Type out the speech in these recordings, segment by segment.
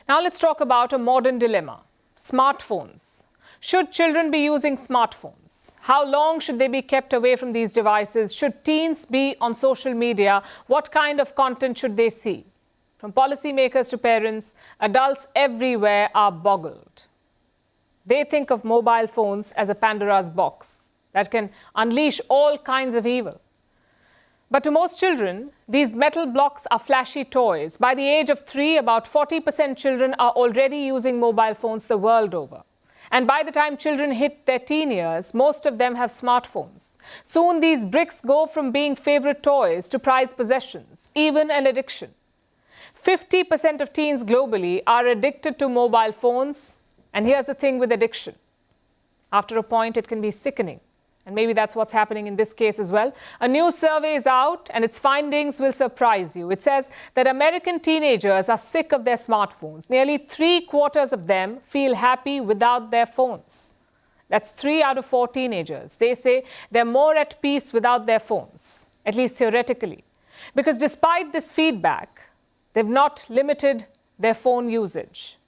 Now let's talk about a modern dilemma: smartphones. Should children be using smartphones? How long should they be kept away from these devices? Should teens be on social media? What kind of content should they see? From policymakers to parents, adults everywhere are boggled. They think of mobile phones as a Pandora's box that can unleash all kinds of evil. But to most children, these metal blocks are flashy toys. By the age of 3, about 40% children are already using mobile phones the world over. And by the time children hit their teen years, most of them have smartphones. Soon these bricks go from being favorite toys to prized possessions, even an addiction. 50% of teens globally are addicted to mobile phones. And here's the thing with addiction. After a point, it can be sickening. And maybe that's what's happening in this case as well. A new survey is out, and its findings will surprise you. It says that American teenagers are sick of their smartphones. Nearly 3/4 of them feel happy without their phones. That's 3 out of 4 teenagers. They say they're more at peace without their phones, at least theoretically. Because despite this feedback, they've not limited their phone usage.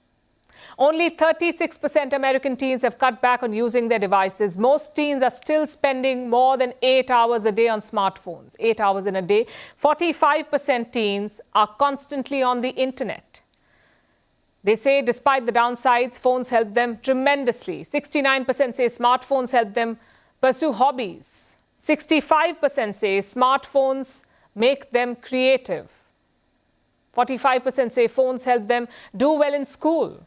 Only 36% American teens have cut back on using their devices. Most teens are still spending more than 8 hours a day on smartphones, 8 hours in a day. 45% teens are constantly on the internet. They say despite the downsides, phones help them tremendously. 69% say smartphones help them pursue hobbies. 65% say smartphones make them creative. 45% say phones help them do well in school.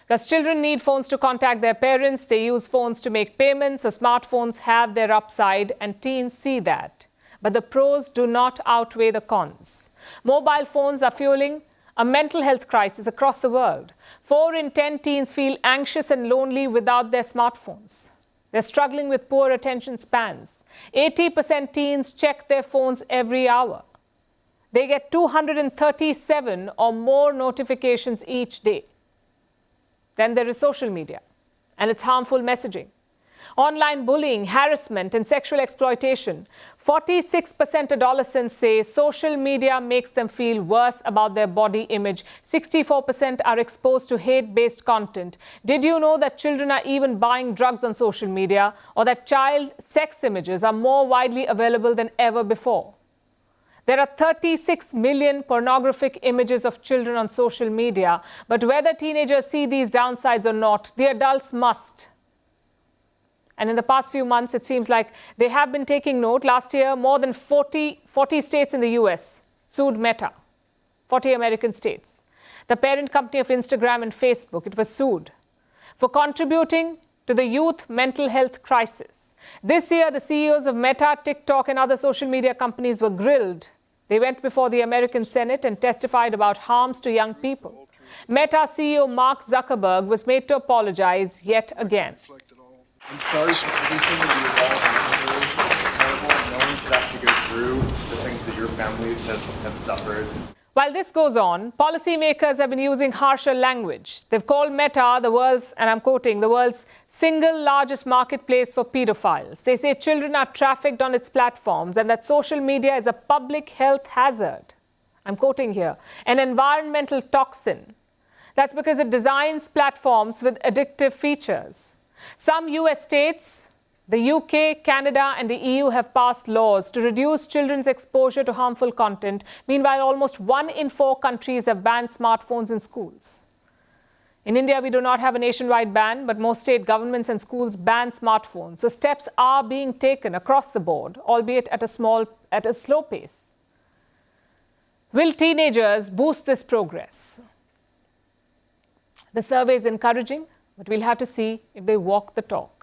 Plus, children need phones to contact their parents. They use phones to make payments, so smartphones have their upside, and teens see that. But the pros do not outweigh the cons. Mobile phones are fueling a mental health crisis across the world. 4 in 10 teens feel anxious and lonely without their smartphones. They're struggling with poor attention spans. 80% teens check their phones every hour. They get 237 or more notifications each day. Then there is social media and its harmful messaging. Online bullying, harassment, and sexual exploitation. 46% adolescents say social media makes them feel worse about their body image. 64% are exposed to hate-based content. Did you know that children are even buying drugs on social media, or that child sex images are more widely available than ever before? There are 36 million pornographic images of children on social media, but whether teenagers see these downsides or not, the adults must. And in the past few months, it seems like they have been taking note. Last year, more than 40 states in the US sued Meta, 40 American states. The parent company of Instagram and Facebook, it was sued for contributing to the youth mental health crisis. This year, the CEOs of Meta, TikTok, and other social media companies were grilled. They went before the American Senate and testified about harms to young people. Meta CEO Mark Zuckerberg was made to apologize yet again. I'm sorry for anything that you all have terrible. No one should have to go through the things that your families have suffered. While this goes on, policymakers have been using harsher language. They've called Meta the world's, and I'm quoting, the world's single largest marketplace for pedophiles. They say children are trafficked on its platforms and that social media is a public health hazard. I'm quoting here, an environmental toxin. That's because it designs platforms with addictive features. Some US states, the UK, Canada, and the EU have passed laws to reduce children's exposure to harmful content. Meanwhile, almost 1 in 4 countries have banned smartphones in schools. In India, we do not have a nationwide ban, but most state governments and schools ban smartphones. So steps are being taken across the board, albeit at a slow pace. Will teenagers boost this progress? The survey is encouraging, but we'll have to see if they walk the talk.